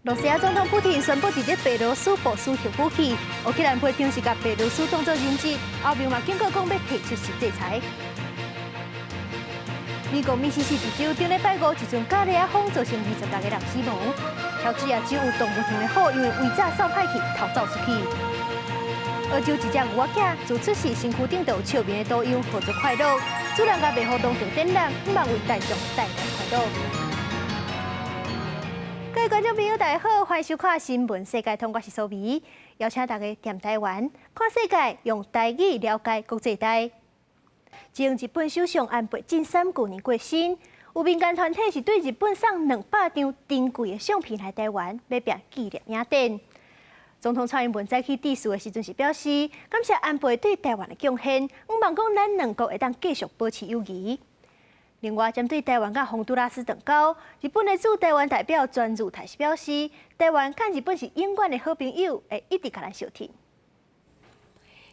罗西亚总统普京宣布伫白俄罗斯部署核武器，乌克兰批评是甲白俄罗斯当作人质，后面嘛警告讲要提出新制裁。美国密西西比州顶礼拜五一阵加利亚风造成26个人死亡，乔治亚州有动物园的虎因为违炸扫派去逃走出去。澳洲一只牛仔囝自出世身躯顶有笑面的导游，获得快乐，主人甲袂好当场点燃，希望为大众带来快乐。各位观众朋友，大家好，欢迎收看《新闻世界通》，我是苏眉，邀请大家踮台湾看世界，用台语了解国际台。前日本首相安倍晋三旧年过身，有民间团体是对日本送200张珍贵的相片来台湾，要办纪念影展。总统蔡英文在去致辞的时阵是表示，感谢安倍对台湾的贡献，希望讲咱两国会当继续保持友谊。另外，针对台湾甲洪都拉斯断交，日本的驻台湾代表专驻台是表示，台湾甲日本是永远的好朋友，会一直甲咱相挺。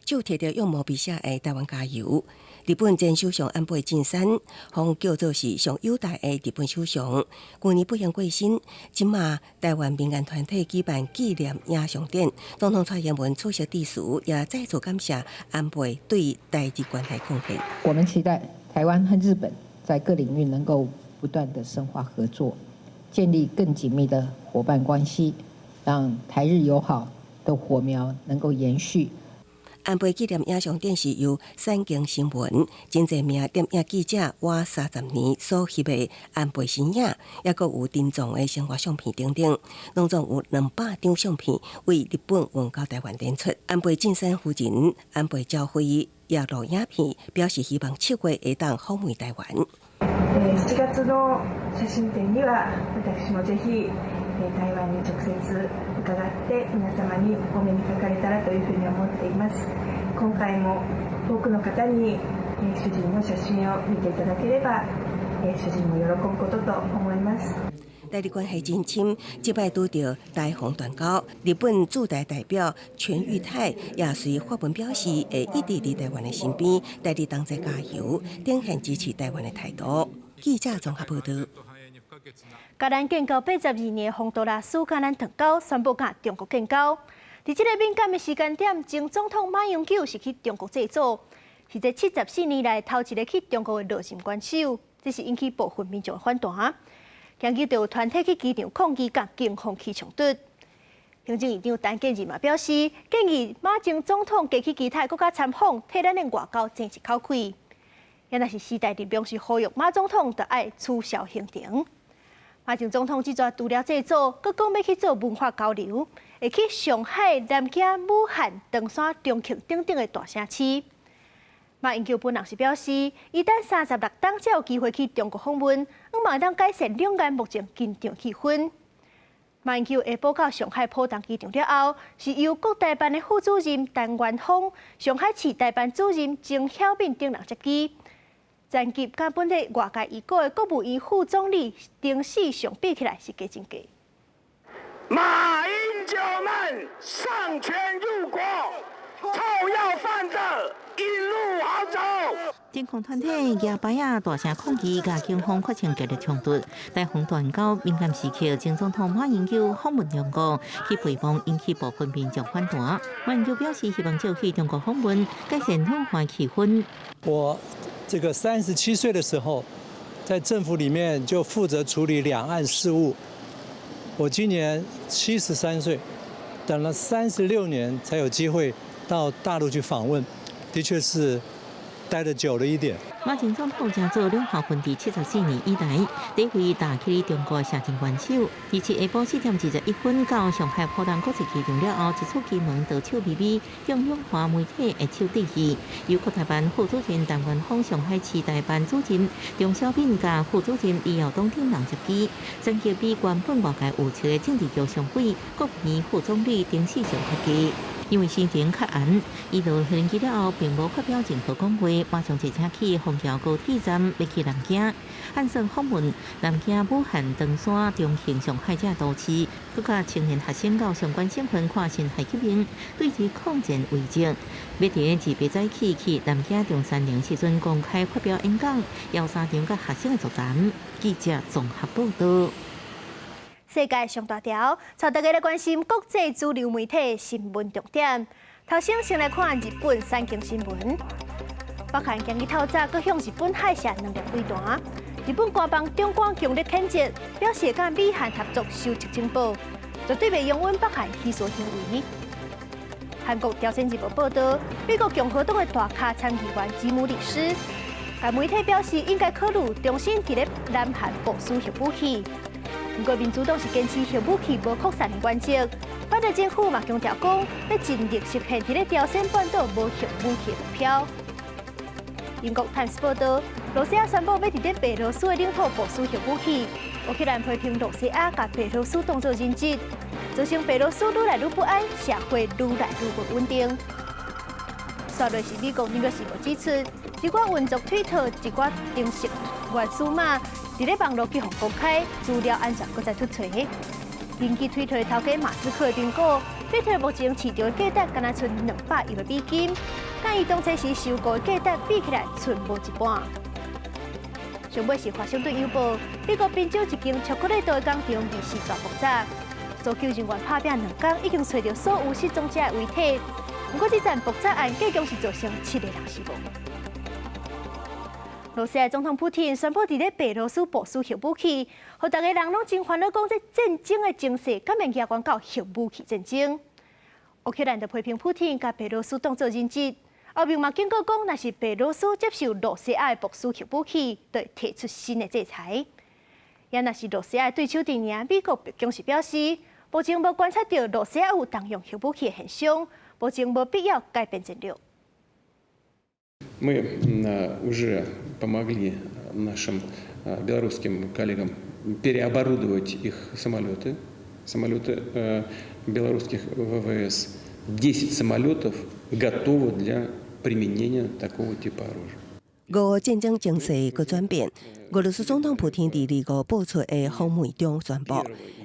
就摕着用毛笔写的台湾加油。日本前首相安倍晋三，方叫做是上友台的日本首相，去年不幸过身。今嘛台湾民间团体举办纪念影像展，总统蔡英文出席致辞，也再次感谢安倍对台日关系贡献。我们期待台湾和日本在各领域能够不断的深化合作，建立更紧密的伙伴关系，让台日友好的火苗能够延续。安倍纪念影像展是由产经新闻真侪名电影记者活30年所翕的安倍身影，也阁有珍藏的生活相片等等，拢总有200张相片为日本运到台湾展出。安倍晋三夫人安倍昭惠也录影片，表示希望7月会当访问台湾。7月の写真展には私もぜひ台湾に直接伺って皆様にお目にかかれたらというふうに思っています。今回も多くの方に主人の写真を見ていただければ主人も喜ぶことと思います。台日关系真深，即摆拄到台洪断交，日本驻台代表全裕泰也随发文表示，会一直伫台湾的身边，台日同齐加油，展现支持台湾的态度。记者综合报道。甲咱建交82年的洪都拉斯甲咱断交，宣布甲中国建交。伫这个敏感的时间点，前总统马英九是去中国祭祖，是这74年来头一个去中国的热心官手，这是引起部分民众的反弹。今日就有团体去机场抗议，甲警方起冲突。行政院长陈建仁嘛表示，建议马前总统加去其他国家参访，替咱的外交争一口气。也若是时代力量是呼吁马总统得爱取消行程。马前总统只抓除了祭祖，佮讲要去做文化交流，会去上海、南京、武汉、长沙、重庆等等的大城市。马英九本人是表示，一旦36党才有机会去中国访问，希望当改善两岸目前紧张气氛。马英九下晡到上海浦东机场了后，是由国台办的副主任陈元峰、上海市台办主任郑晓敏等人接机。残疾甲本地外界已故的国务院副总理丁世祥比起来是加真低。马英九们上权入国，臭要犯的一路好走。政控团体夜摆啊大声抗议，甲警方发生激烈冲突。台洪断交敏感时刻，前总统马英九访问中国，去陪伴引起部分民众反弹。马英九表示，希望就去中国访问，改善两岸气氛。我这个37岁的时候，在政府里面就负责处理两岸事务。我今年73岁，等了36年才有机会到大陆去访问，的确是待得久了一点。马前总统成做两校分治74年以来第一位打起中国社政元首。而且下晡4点21分到上海浦东国际机场了后，一出机门倒手微微，向中华媒体下手致意。由国台办副主任陈元峰、上海市台办主任郑晓敏甲副主任李耀东等人接机，曾经比原本外界有趣的政治局常委、国务院副总理丁世祥客气。因为行程较晏，伊到飞机了后，并无发表任何讲话，马上坐车去虹桥高铁站要去南京，汉算访问南京、武汉、长沙、重庆、上海这都市，佮甲青年学生到相关省份看新海革命，对其抗战为证。要伫2月早起去南京中山陵时阵公开发表演讲，邀3场甲学生的座谈。记者综合报道。世界上大条，带大家来关心国际主流媒体新闻重点。头先来看日本三经新闻。北韩今日透早，佮向日本海射2粒飞弹。日本官方中官强烈谴责，表示甲美韩合作收集情报，绝对袂容允北韩起诉行为。韩国朝鲜日报报道，美国共和党的大咖参议员吉姆律师，甲媒体表示应该考虑重新伫咧南韩部署核武器。不过民主党是坚持核武器无扩散的原则，反正政府嘛强调讲要尽力实现伫咧朝鲜半岛无核武器的目标。英国《Times》报道，罗西亚宣布要伫咧白罗斯的领土部署核武器。乌克兰批评罗西亚甲白罗斯当作人质，造成白罗斯愈来愈不安，社会愈来愈不稳定。刷落是美国《纽约时报》指出，一寡运作推特一寡定式原始码，伫咧网络去互公开，资料安全搁再突锤。根据推特的头家马斯克的评估，推特目前市场价值敢若剩200亿的美金，甲伊当初时收购的价值比起来，剩无一半。上尾是《华盛顿邮报》，美国宾州一间巧克力豆的工厂疑似大爆炸，搜救人员拍拼2天，已经找到所有失踪者的遗体。不过，这场爆炸案计共是造成7个人死亡。罗西亚总统普京宣布伫咧白罗斯部署核武器，互大家人拢真烦恼，讲这战争的情势敢会延续到核武器战争。乌克兰就批评普京甲白罗斯当作人质，后面嘛警告讲，若是白罗斯接受罗西亚的部署核武器，就会提出新的制裁。也若是罗西亚对手阵营，美国更是表示，目前无观察到罗西亚有动用核武器的现象，目前无必要改变战略。Мы уже помогли нашим белорусским коллегам переоборудовать их самолеты белорусских ВВС. 10 самолетов готовы для применения такого типа оружия. 俄战争情势搁转变，俄罗斯总统普京伫25播出的访问中宣布，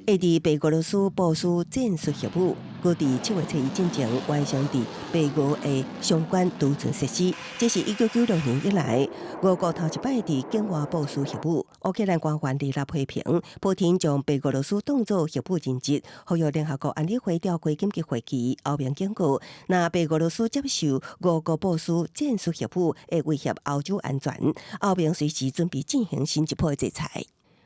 会伫白俄罗斯部署战术核武，搁伫7月7日进前完成伫白俄的相关储存设施。这是1996年以来，俄国头一摆伫境外部署核武。乌克兰官员立批评，普京将白俄罗斯当作核武人质，呼吁联合国安理会召开紧急会议，后面警告，若白俄罗斯接受俄国部署战术核武，会威胁欧洲安全，后面随时准备进行新一波的制裁。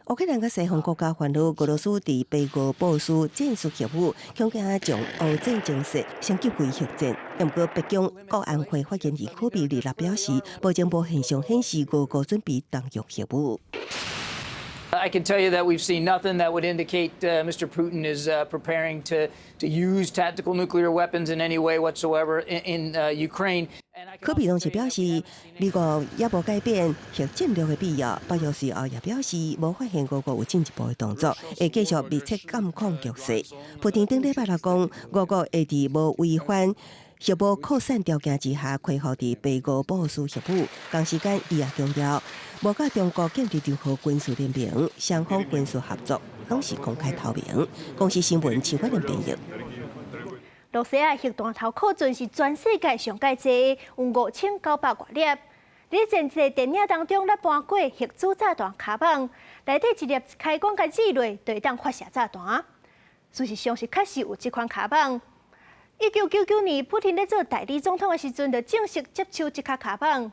乌克兰甲西方国家烦恼俄罗斯伫白俄部署战术核武，恐惊将乌战情势升级为核战。不过，北京国安会发言人科比日表示，目前无现象显示俄国准备动用核武。I can tell you that we've seen nothing that would indicate Mr. Putin is preparing to use tactical nuclear weapons in any way whatsoever in Ukraine. 科比同时表示，美国也无改变核战略的必要。白俄时后也表示，无发现俄国有进一步的动作，会继续密切监控局势。普京顶礼拜来讲，俄国会伫无违反核武扩散条件之下，恢复伫白俄部署核武。同时间，伊也强调，无甲中国建立任何军事联盟，双方军事合作拢是公开透明。公司新闻相关的编译。罗西亚核弹头库存是全世界上界多，有5900多粒。在前一个电影当中，咱搬过核子炸弹卡棒，内底一粒开关甲挤落，就会当发射炸弹。事实上是确实有这款卡棒。1999年，普京在做代理总统的时阵，就正式接手这卡卡棒。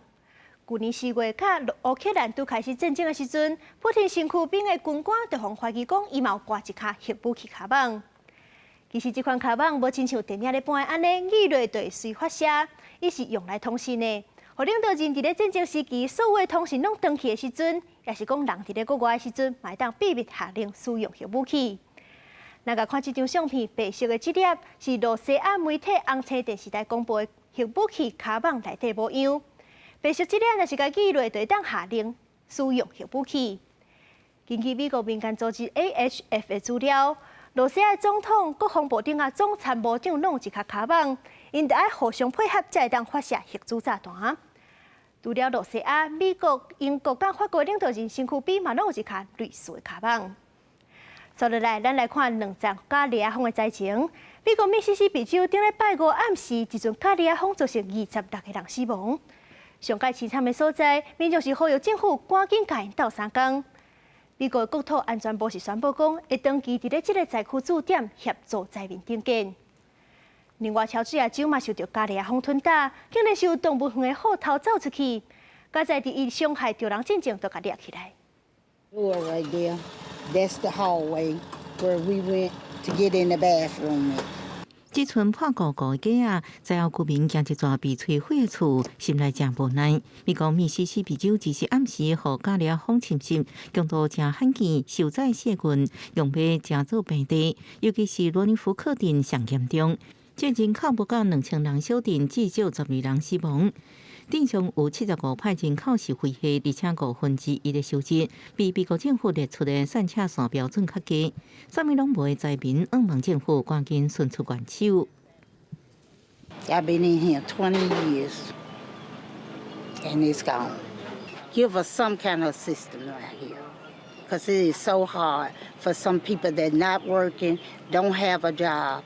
去年4月，甲乌克兰拄开始战争的时阵，普京身躯边的军官就互怀疑讲，伊嘛有挂一卡核武器卡棒。其实这款卡棒无亲像电影咧搬的安尼，遇落就会随发射，伊是用来通信的。互领导人伫咧战争时期，所有的通信拢断去的时阵，也是讲人伫咧国外的时阵，嘛会当秘密下令使用核武器。那个看这张相片，白色的这粒是罗西亚媒体红青电视台公布的核武器卡棒内底模样。白色这粒若是甲记落，就会当下令使用核武器。根据美国民间组织 AHF 的资料。罗西亚总统、国防部长啊、总参谋长拢有一卡卡棒，因得爱互相配合，才会当发射核子炸弹。除了罗西亚、美国、英国、甲法国领导人身躯边嘛，拢有一卡类似的卡棒。接落来，咱来看2场加利亚风的灾情。美国密西西比州顶礼拜5暗时，一阵加利亚风造成26个人死亡。上届凄惨的所在，民众是呼吁政府赶紧甲因斗相共。美国国土安全部是宣布讲，会长期伫咧这个灾区驻点协助灾民顶建。另外，乔治亚州嘛受到加利亚风吞打，竟然是有动物园的虎逃走出去，加在伫伊伤害着人进前都甲掠起来。 Right there, that's the hallway where we went to get in the bathroom. 这村破旧旧的家啊，在后居民惊一座被摧毁的厝，心内真无奈。美国密西西比州只是暗时互加利亚风侵袭，强度真罕见，受灾细菌用马真做病地，尤其是罗尼福克镇上严重。这人口不到2000人小镇，至少12人死亡。 镇上有75派人口是废墟，而且1/5的收入比美国政府列出的散车线标准较低。啥物拢无的灾民，望望政府赶紧伸出援手。I've been in here 20 years, and it's gone. Give us some kind of system right here, because it is so hard for some people that not working, don't have a job.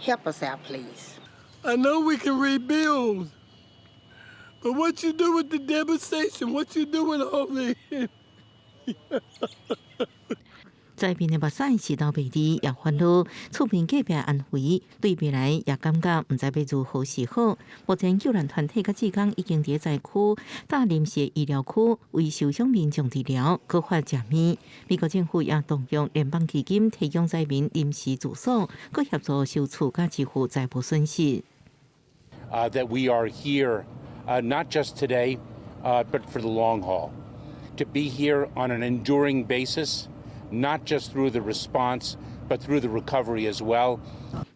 Help us out, please. I know we can rebuild. But what you do with the devastation? What you do with all this? 灾民的目屎是到未知，也烦恼厝边隔壁安危，对未来也感觉唔知要如何是好。目前救援团体甲志工已经伫灾区搭临时医疗区为受伤民众治疗，搁发食面。美国政府也动用联邦基金提供灾民临时住所，搁协助收厝甲支付财务损失。That we are here. Not just today, but for the long haul. To be here on an enduring basis, not just through the response, but through the recovery as well.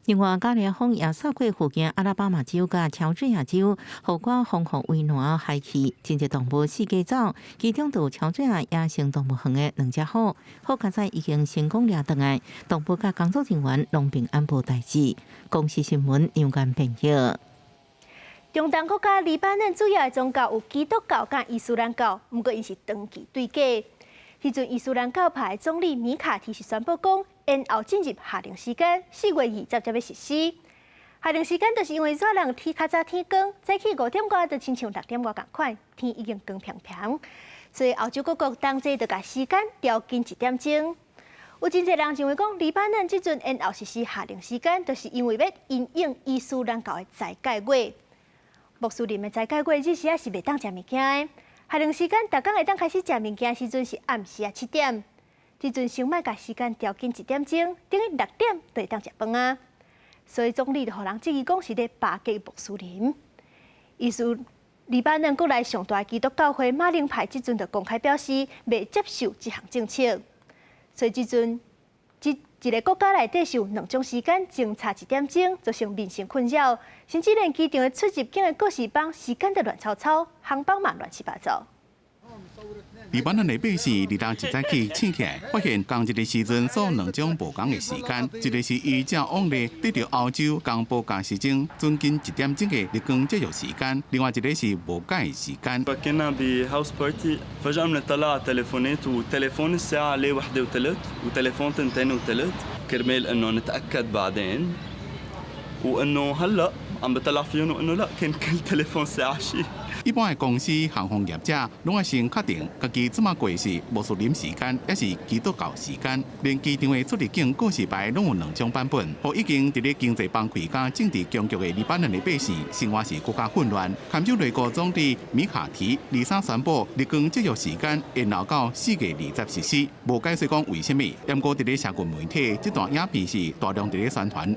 另外，加利亚风也扫过附近阿拉巴马州甲乔治亚州，后果风雨为难害去，真侪动物四界走，其中就乔治亚野生动物园的2只虎，好佳在已经成功掠回来，动物甲工作人员拢平安无代志。公司新闻杨间编译。 中东国家黎巴嫩主要的宗教有基督教甲伊斯兰教，不过因是长期对决。迄阵伊斯兰教派总理米卡提是宣布讲，延后进入夏令时间，4月20才要实施。夏令时间就是因为热人天较早天光，早起5点外就亲像6点外共款，天已经光平平，所以欧洲各国当即就把时间调近1点钟。有真侪人认为讲，黎巴嫩即阵延后实施夏令时间，就是因为要因应伊斯兰教的斋戒月。 穆斯林的斋戒月日时啊是袂当食物件的，夏令时间逐工会当开始食物件时阵是暗时啊7点，即阵先莫甲时间调近1点钟，等于6点就会当食饭啊。所以总理就互人质疑讲是咧巴结穆斯林。黎巴嫩国内上大基督教会马林派即阵就公开表示袂接受这项政策，所以即阵一个国家内底是有2种时间，前差1点钟造成民生困扰，甚至连机场的出入境的告示板时间都乱糟糟，航班嘛乱七八糟。黎巴嫩的百姓日当一早起醒起来，发现同一个时阵所2种无同的时间，一个是依照往例得到欧洲公布假时钟准近1点钟的日光节约时间，另外一个是无改的时间。كنا بهاوس بارتي فجأة بنطلع على التليفونات وتليفون الساعة عليه 1:03 وتليفون 2:03 كرمال إنه نتأكد بعدين وإنه هلا عم بطلع فيهم وإنه لا كان كل تليفون ساعة شيء. 一般的公司、航空业者拢要先确定家己怎么过是穆斯林时间，也是基督教时间。连机场的出入境告示牌拢有2种版本，互已经伫咧经济崩溃、甲政治僵局的黎巴嫩的百姓，生活是更加混乱。堪州内阁总理米卡提23宣布日光节约时间延后到4月20实施，无解释讲为什么。不过伫咧社群媒体，这段影片是大量伫咧宣传。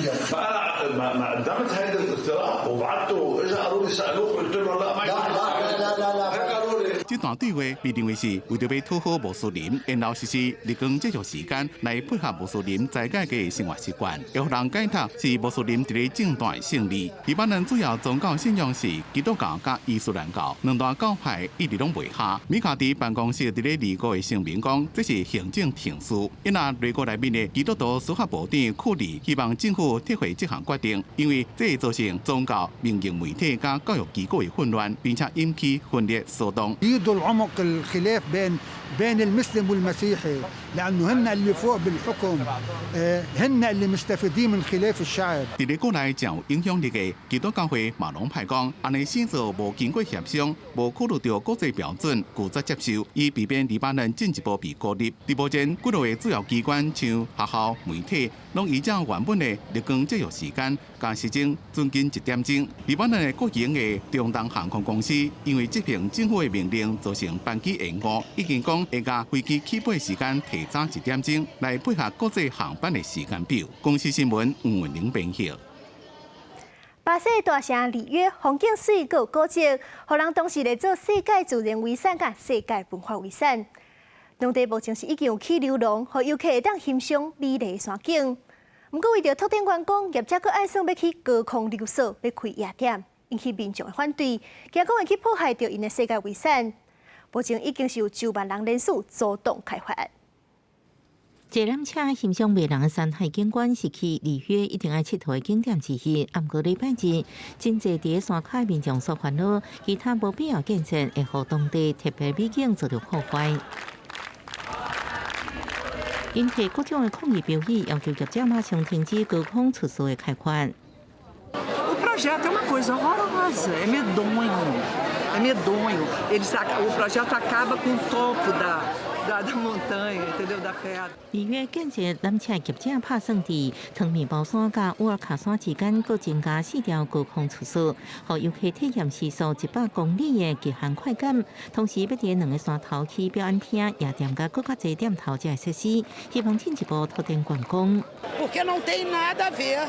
فانا ما قدمت هذا الاقتراح وبعته اجى قالوا لي سالوه قلت له لا ما قالوا لي 这段对话被认为是为着要讨好穆斯林，然后实施日光节约时间来配合穆斯林斋戒嘅生活习惯，会互人解读是穆斯林伫咧政断的胜利。黎巴嫩主要宗教信仰是基督教甲伊斯兰教，2大教派一直拢袂合。米卡蒂办公室伫咧2个月声明讲，这是行政停事。因那内阁内面的基督徒司法部长库里希望政府撤回这项决定，因为这会造成宗教、民营媒体甲教育机构的混乱，并且引起分裂骚动。يريدوا العمق الخلاف بين بين المسلم والمسيحي لأنه هن اللي فوق بالحكم هن اللي مستفيدين من خلاف الشعب。伫咧国内真有影响力嘅基督教会马龙派讲，安尼先做无经过协商，无考虑到国际标准，拒绝接受，以避免黎巴嫩进一步被孤立。伫目前，几多个主要机关像学校、媒体，拢依照原本的日光节约时间，加时钟准近1点钟。黎巴嫩的国营的中东航空公司，因为执行政府的命令，造成班机延误，已经讲会将飞机起飞时间提早1点钟，来配合国际航班的时间表。公司新闻黄文玲编译。巴西大城里约风景水阁古迹，互人当时来做世界自然遗产甲世界文化遗产。当地目前是已经有起流廊，互游客会当欣赏美丽山景。不过为着拓展观光，业者佫按算要去高空溜索，要开夜店，引起民众的反对，惊讲会去破坏着因的世界遗产。目前已经是有9万人人数主动开发。坐缆车欣赏迷人的山海景观是去里约一定爱佚佗的景点之一。不过礼拜日，真侪伫山脚的民众所烦恼，其他无必要建设会互当地特别美景遭到破坏。引起各种的抗议标语，要求业者马上停止高空出租的开发。O projeto é uma coisa horrorosa, é medonho, é medonho. O projeto acaba com o topo da montanha, entendeu? Da pedra. 里约建设缆车业者拍算伫汤面包山甲乌尔卡山之间，各增加4条高空出租，互游客体验时速100公里的极限快感。同时，要伫2个山头起表演厅、夜店甲更加侪店头这设施，希望进一步拓展观光。Porque não tem nada a ver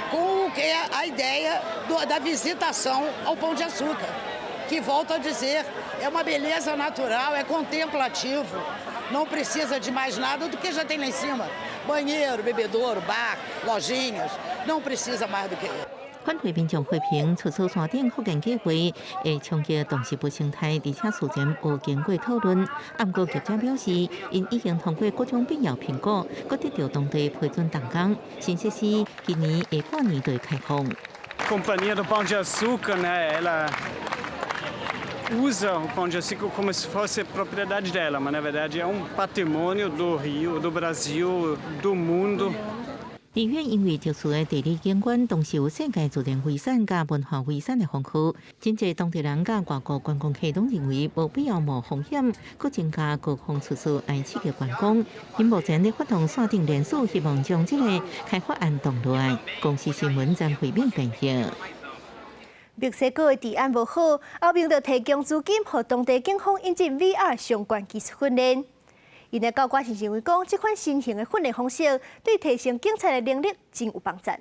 com o que é a ideia da visitação ao Pão de Açúcar, que volto a dizer, é uma beleza natural, é contemplativo, não precisa de mais nada do que já tem lá em cima. Banheiro, bebedouro, bar, lojinhas, não precisa mais do que isso. 反对民众批评出租山顶复建计划会冲击动植物生态，而且事前无经过讨论。不过业者表示，因已经通过各种必要评估，佮得到当地批准动工。新设施今年下半年就会开放。Companhia do Pão de Açúcar, né? Ela usa o Pão de Açúcar como se fosse propriedade dela, mas na verdade é patrimônio do Rio, do Brasil, do mundo. 里约因为特殊的地理景观，同时有世界自然遗产甲文化遗产的丰富，真侪当地人甲外国观光客拢认为无必要冒风险，佮增加高空出租来刺激观光。因目前咧发动山顶联署，希望将这个开发案动落来。公司新闻张惠敏编译。墨西哥的治安无好，后面就提供资金，予当地警方引进 VR 相关技术训练。因的高官是认为讲，这款新型的训练方式对提升警察的能力真有帮助。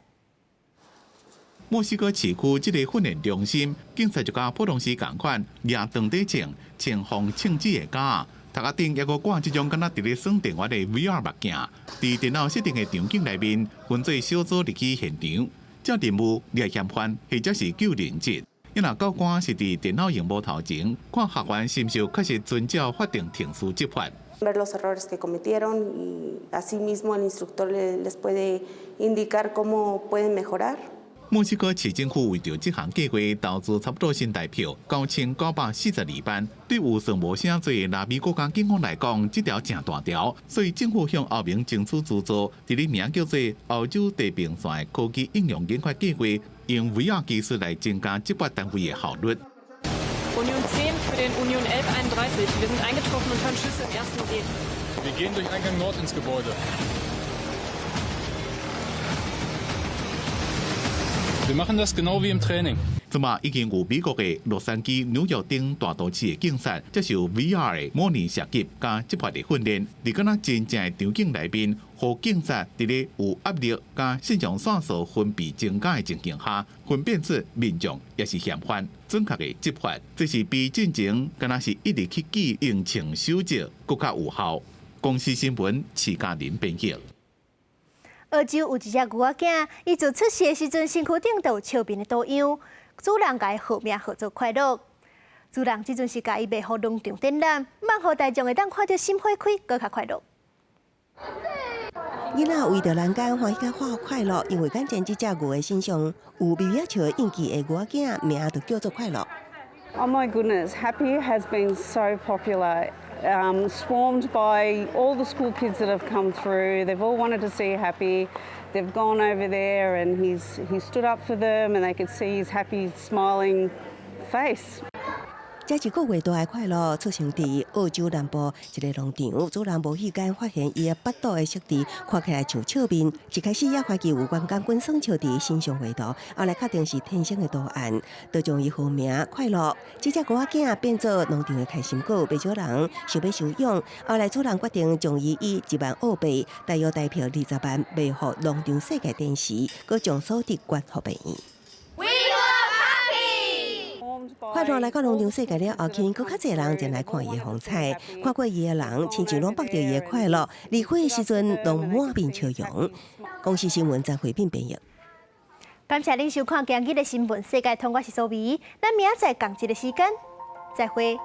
墨西哥市区这个训练中心，警察就甲普通时同款，拿长底镜、穿防枪支的架，头壳顶还阁挂这种敢若伫咧耍电话的 VR 目镜，伫电脑设定的场景内面，分做小组入去现场，这任务掠嫌犯或者是救人质。因若高官是伫电脑荧幕头前，看学员是毋是确实遵照法定程序执法。ver los errores que cometieron y asimismo el instructor les puede indicar cómo pueden mejorar. 墨西哥市政府为着这项计划投资差不多新台币9942万，对有算无啥侪拉美国家警方来讲，这条正大条，所以政府向欧盟争取资助，伫咧名叫做欧洲地平线的科技应用研发计划，用 VR 技术来增加执法单位的效率。Union 10 für den Union 1131. Wir sind eingetroffen und hören Schüsse im ersten Gehen. Wir gehen durch Eingang Nord ins Gebäude. Wir machen das genau wie im Training. 即马已经有美国的洛杉矶、纽约等大都市的警察接受 VR 的模拟射击加执法的训练，伫敢若真正的场景内面，互警察伫咧有压力加信用线索分别增加的情形下，分辨出民众也是嫌犯，准确的执法，这是比进前敢若是一直去记应情守则更加有效。公司新闻徐嘉玲编译。澳洲有一只牛仔囝，伊自出世的时阵，身躯顶都有笑面的图样。主人甲伊号名号做快乐，主人即阵是甲伊卖互农场展览，望互大众会当看到心花开，更较快乐。囡仔为着人间欢喜甲快乐，因为眼前即只牛的身上有微微笑印记的牛仔囝，名就叫做快乐。Oh my goodness, Happy has been so popular swarmed by all the school kids that have come through. They've all wanted to see Happy. They've gone over there and he stood up for them and they could see his happy, smiling face. 这一个月大的快乐出生伫澳洲南部一个农场，主人无意间发现伊的腹肚的色地看起来像笑面，一开始也怀疑有员工滚双笑伫身上画图，后来确定是天生的图案，就将伊号名快乐。这只狗仔囝变做农场的开心果，不少人想要收养，后来主人决定将伊以1万澳币，大约代票20万卖予农场世界电视，佮将所得捐予病院。快乐来到农场世界了后，竟佫较侪人前来看伊的风采，看过伊的人，亲像拢绑着伊的快乐。离开的时阵，拢满面笑容。公视新闻张慧斌编译。感谢您收看今日的新闻世界通，我是苏眉，咱明仔载同一个时间再会。